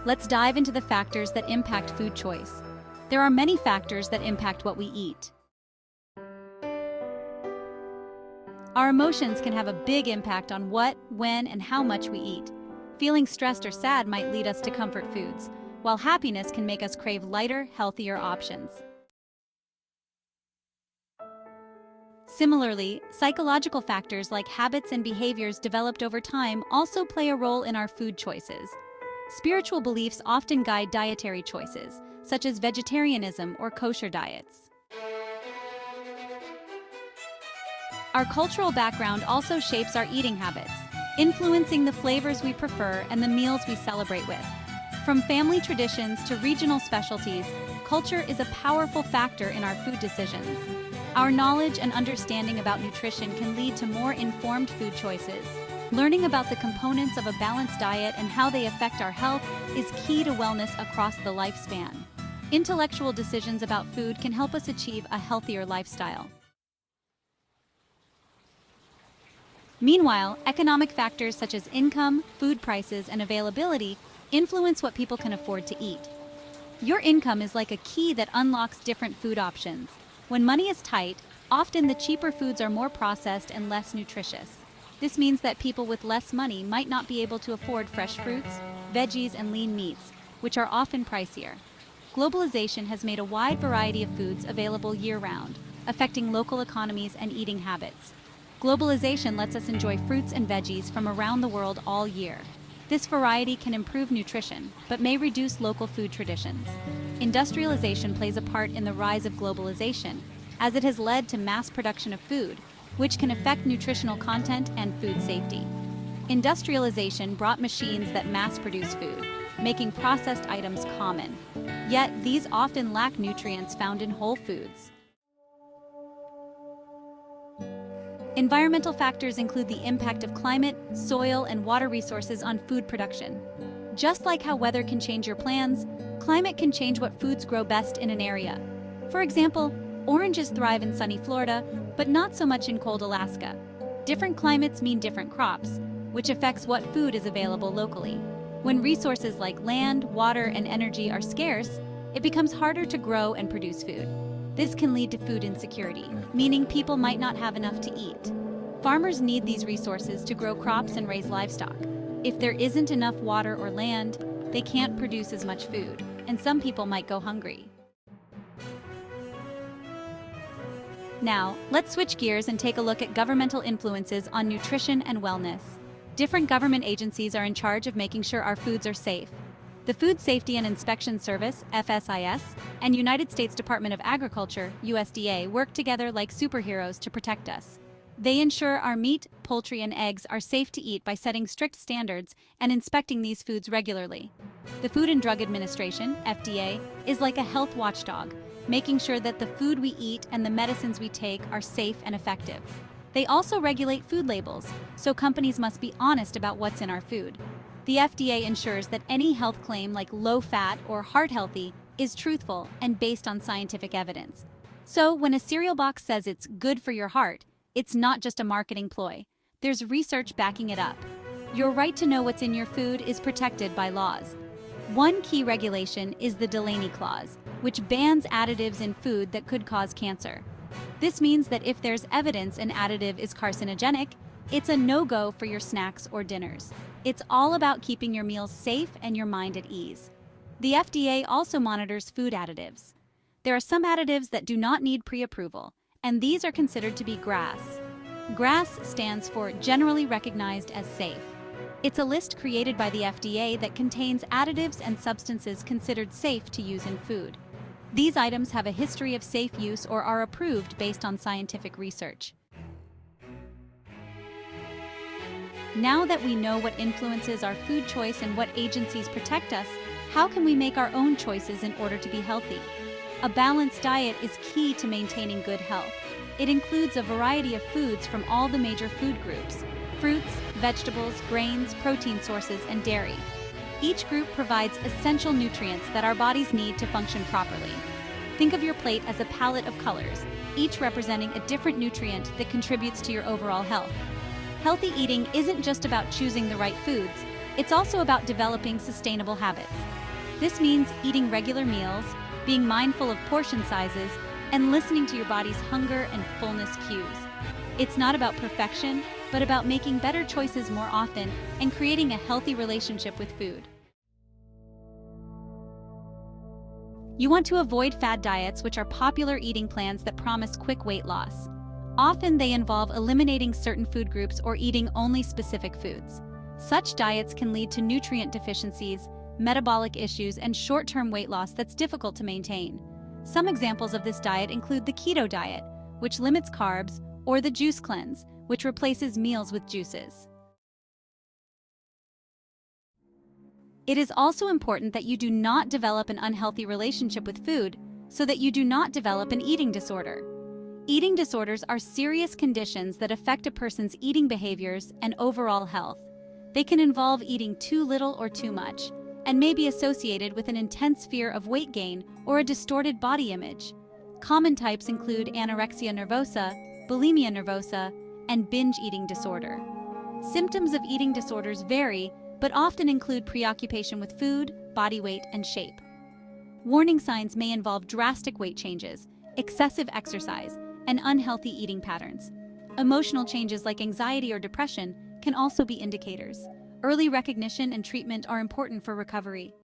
let's dive into the factors that impact food choice. There are many factors that impact what we eat. Our emotions can have a big impact on what, when, and how much we eat. Feeling stressed or sad might lead us to comfort foods, while happiness can make us crave lighter, healthier options. Similarly, psychological factors like habits and behaviors developed over time also play a role in our food choices. Spiritual beliefs often guide dietary choices, such as vegetarianism or kosher diets. Our cultural background also shapes our eating habits, influencing the flavors we prefer and the meals we celebrate with. From family traditions to regional specialties, culture is a powerful factor in our food decisions. Our knowledge and understanding about nutrition can lead to more informed food choices. Learning about the components of a balanced diet and how they affect our health is key to wellness across the lifespan. Intellectual decisions about food can help us achieve a healthier lifestyle. Meanwhile, economic factors such as income, food prices, and availability influence what people can afford to eat. Your income is like a key that unlocks different food options. When money is tight, often the cheaper foods are more processed and less nutritious. This means that people with less money might not be able to afford fresh fruits, veggies, and lean meats, which are often pricier. Globalization has made a wide variety of foods available year-round, affecting local economies and eating habits. Globalization lets us enjoy fruits and veggies from around the world all year. This variety can improve nutrition, but may reduce local food traditions. Industrialization plays a part in the rise of globalization, as it has led to mass production of food, which can affect nutritional content and food safety. Industrialization brought machines that mass-produce food, making processed items common. Yet, these often lack nutrients found in whole foods. Environmental factors include the impact of climate, soil, and water resources on food production. Just like how weather can change your plans, climate can change what foods grow best in an area. For example, oranges thrive in sunny Florida, but not so much in cold Alaska. Different climates mean different crops, which affects what food is available locally. When resources like land, water, and energy are scarce, it becomes harder to grow and produce food. This can lead to food insecurity, meaning people might not have enough to eat. Farmers need these resources to grow crops and raise livestock. If there isn't enough water or land, they can't produce as much food, and some people might go hungry. Now, let's switch gears and take a look at governmental influences on nutrition and wellness. Different government agencies are in charge of making sure our foods are safe. The Food Safety and Inspection Service, FSIS, and United States Department of Agriculture, USDA, work together like superheroes to protect us. They ensure our meat, poultry, and eggs are safe to eat by setting strict standards and inspecting these foods regularly. The Food and Drug Administration, FDA, is like a health watchdog, making sure that the food we eat and the medicines we take are safe and effective. They also regulate food labels, so companies must be honest about what's in our food. The FDA ensures that any health claim like low-fat or heart-healthy is truthful and based on scientific evidence. So when a cereal box says it's good for your heart, it's not just a marketing ploy. There's research backing it up. Your right to know what's in your food is protected by laws. One key regulation is the Delaney Clause, which bans additives in food that could cause cancer. This means that if there's evidence an additive is carcinogenic, it's a no-go for your snacks or dinners. It's all about keeping your meals safe and your mind at ease. The FDA also monitors food additives. There are some additives that do not need pre-approval, and these are considered to be GRAS. GRAS stands for Generally Recognized as Safe. It's a list created by the FDA that contains additives and substances considered safe to use in food. These items have a history of safe use or are approved based on scientific research. Now that we know what influences our food choice and what agencies protect us, how can we make our own choices in order to be healthy? A balanced diet is key to maintaining good health. It includes a variety of foods from all the major food groups: fruits, vegetables, grains, protein sources, and dairy. Each group provides essential nutrients that our bodies need to function properly. Think of your plate as a palette of colors, each representing a different nutrient that contributes to your overall health. Healthy eating isn't just about choosing the right foods, It's also about developing sustainable habits. This means eating regular meals, being mindful of portion sizes, and listening to your body's hunger and fullness cues. It's not about perfection, but about making better choices more often and creating a healthy relationship with food. You want to avoid fad diets, which are popular eating plans that promise quick weight loss. Often they involve eliminating certain food groups or eating only specific foods. Such diets can lead to nutrient deficiencies, metabolic issues, and short-term weight loss that's difficult to maintain. Some examples of this diet include the keto diet, which limits carbs, or the juice cleanse, which replaces meals with juices. It is also important that you do not develop an unhealthy relationship with food so that you do not develop an eating disorder. Eating disorders are serious conditions that affect a person's eating behaviors and overall health. They can involve eating too little or too much, and may be associated with an intense fear of weight gain or a distorted body image. Common types include anorexia nervosa, bulimia nervosa, and binge eating disorder. Symptoms of eating disorders vary, but often include preoccupation with food, body weight, and shape. Warning signs may involve drastic weight changes, excessive exercise, and unhealthy eating patterns. Emotional changes like anxiety or depression can also be indicators. Early recognition and treatment are important for recovery.